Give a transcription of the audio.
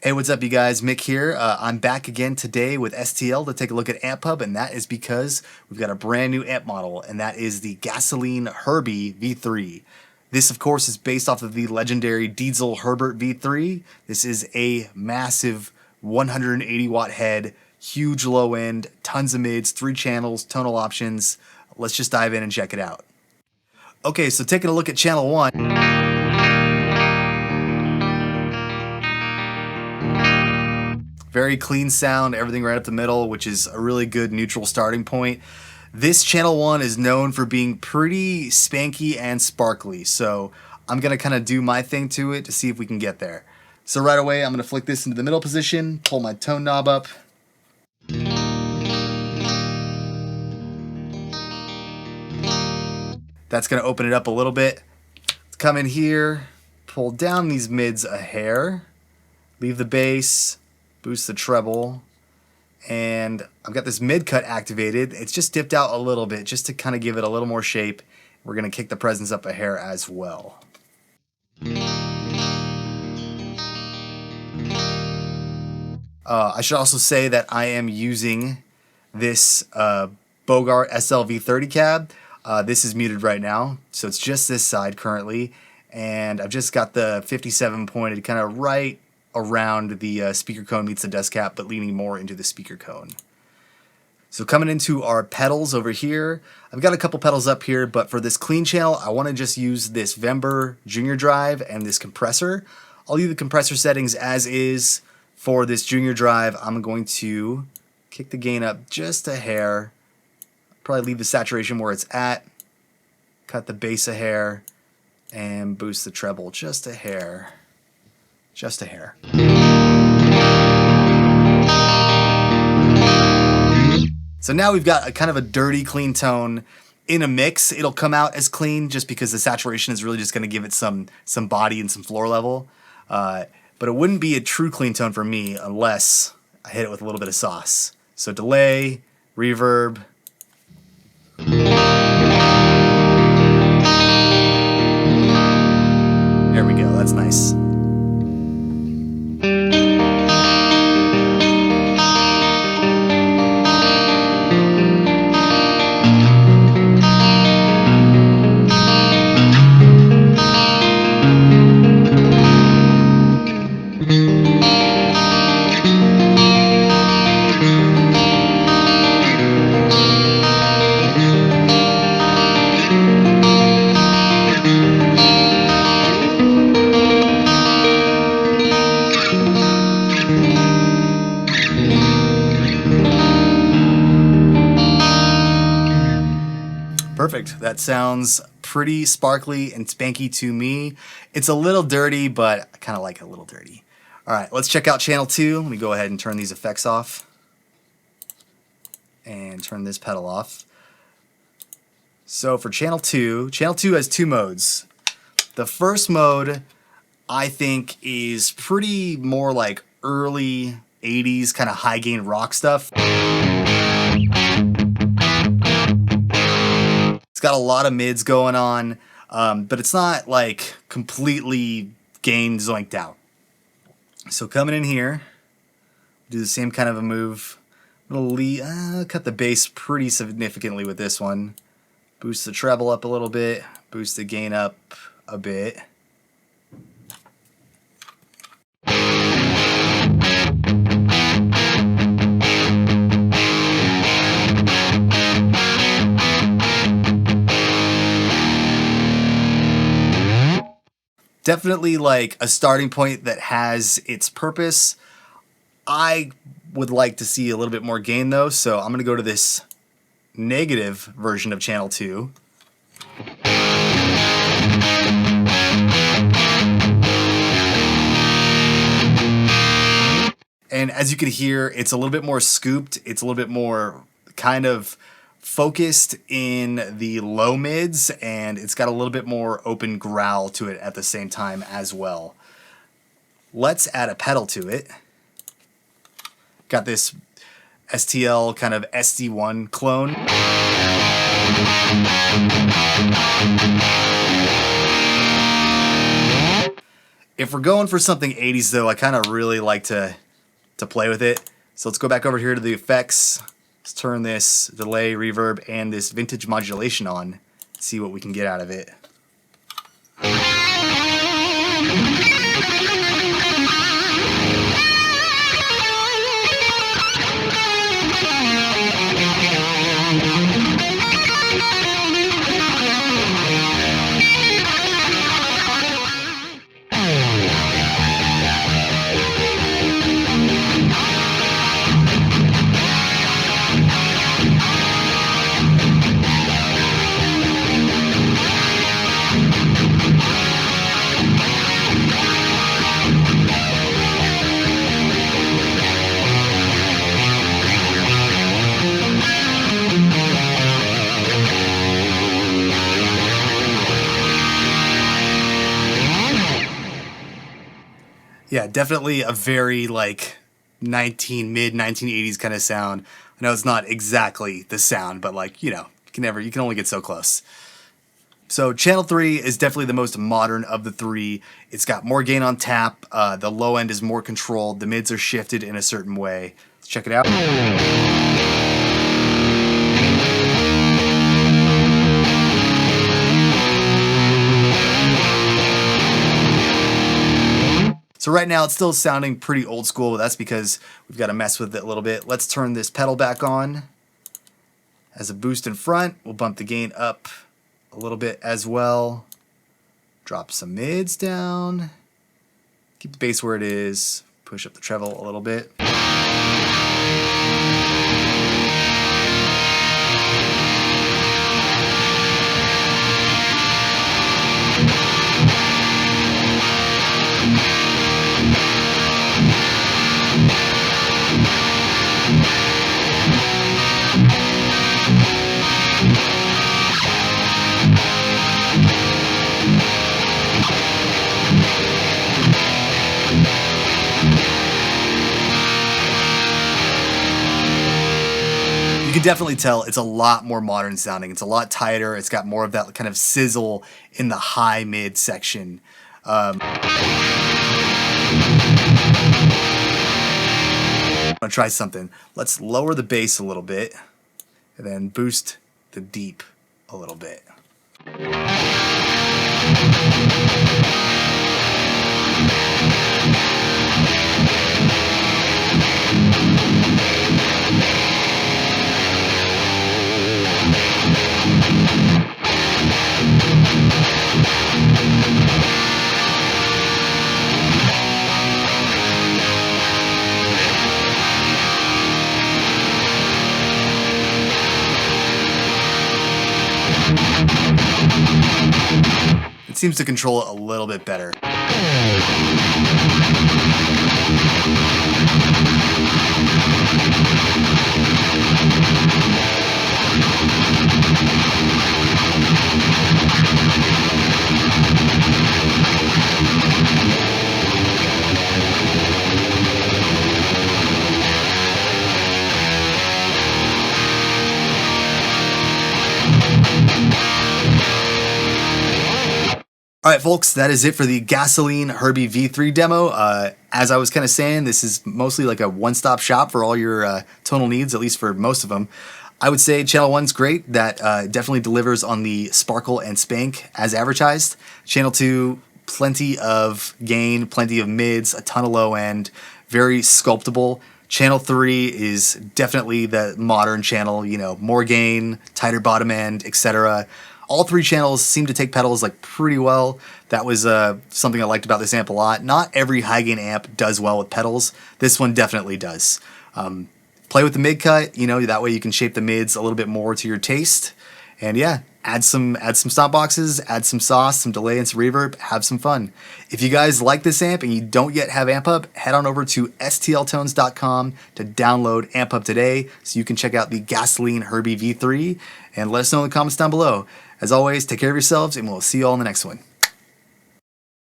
Hey, what's up, you guys? Mick here. I'm back again today with STL to take a look at AmpHub, and that is because we've got a brand new amp model, and that is the gasoline Herbie V3. This, of course, is based off of the legendary Diezel Herbert V3. This is a massive 180 watt head, huge low end, tons of mids, 3 channels, tonal options. Let's just dive in and check it out. Okay, so taking a look at channel 1. Very clean sound, everything right up the middle, which is a really good neutral starting point. This channel 1 is known for being pretty spanky and sparkly, so I'm gonna kind of do my thing to it to see if we can get there. So right away, I'm gonna flick this into the middle position, pull my tone knob up. That's gonna open it up a little bit. Let's come in here, pull down these mids a hair, leave the bass, boost the treble, and I've got this mid cut activated. It's just dipped out a little bit just to kind of give it a little more shape. We're going to kick the presence up a hair as well. I should also say that I am using this Bogart SLV30 cab. This is muted right now, so it's just this side currently, and I've just got the 57 pointed kind of right around the speaker cone meets the dust cap, but leaning more into the speaker cone. So coming into our pedals over here, I've got a couple pedals up here, but for this clean channel, I want to just use this Vember Junior Drive and this compressor. I'll leave the compressor settings as is. For this Junior Drive, I'm going to kick the gain up just a hair, probably leave the saturation where it's at, cut the bass a hair, and boost the treble just a hair. Just a hair. So now we've got a kind of a dirty, clean tone. In a mix, it'll come out as clean just because the saturation is really just going to give it some body and some floor level. But it wouldn't be a true clean tone for me unless I hit it with a little bit of sauce. So delay, reverb. There we go, that's nice. Perfect. That sounds pretty sparkly and spanky to me. It's a little dirty, but I kind of like it a little dirty. All right, let's check out channel 2. Let me go ahead and turn these effects off and turn this pedal off. So for channel 2 has 2 modes. The first mode I think is pretty more like early 80s kind of high gain rock stuff. Got a lot of mids going on, but it's not like completely gain zoinked out. So coming in here, do the same kind of a move. Cut the bass pretty significantly with this one. Boost the treble up a little bit, boost the gain up a bit. Definitely like a starting point that has its purpose. I would like to see a little bit more gain though, so I'm going to go to this negative version of channel 2. And as you can hear, it's a little bit more scooped. It's a little bit more kind of focused in the low mids, and it's got a little bit more open growl to it at the same time as well. Let's add a pedal to it. Got this STL kind of SD1 clone. If we're going for something 80s though, I kind of really like to play with it. So let's go back over here to the effects. Let's turn this delay, reverb, and this vintage modulation on. See what we can get out of it. Yeah, definitely a very like mid 1980s kind of sound. I know it's not exactly the sound, but like, you know, you can only get so close. So channel 3 is definitely the most modern of the three. It's got more gain on tap. The low end is more controlled. The mids are shifted in a certain way. Let's check it out. So right now it's still sounding pretty old school, but that's because we've got to mess with it a little bit. Let's turn this pedal back on. As a boost in front, we'll bump the gain up a little bit as well. Drop some mids down. Keep the bass where it is. Push up the treble a little bit. You can definitely tell it's a lot more modern sounding. It's a lot tighter. It's got more of that kind of sizzle in the high mid section. I'm gonna try something. Let's lower the bass a little bit and then boost the deep a little bit. It seems to control it a little bit better. All right, folks, that is it for the Gasoline Herbie V3 demo. As I was kind of saying, this is mostly like a one-stop shop for all your tonal needs, at least for most of them. I would say Channel 1's great. That definitely delivers on the sparkle and spank as advertised. Channel 2, plenty of gain, plenty of mids, a ton of low end, very sculptable. Channel 3 is definitely the modern channel, you know, more gain, tighter bottom end, etc. All three channels seem to take pedals like pretty well. That was something I liked about this amp a lot. Not every high gain amp does well with pedals. This one definitely does. Play with the mid cut, you know, that way you can shape the mids a little bit more to your taste. And yeah, add some stop boxes, add some sauce, some delay, and some reverb. Have some fun. If you guys like this amp and you don't yet have AmpHub, head on over to stltones.com to download AmpHub today so you can check out the Gasoline Herbie V3 and let us know in the comments down below. As always, take care of yourselves and we'll see you all in the next one.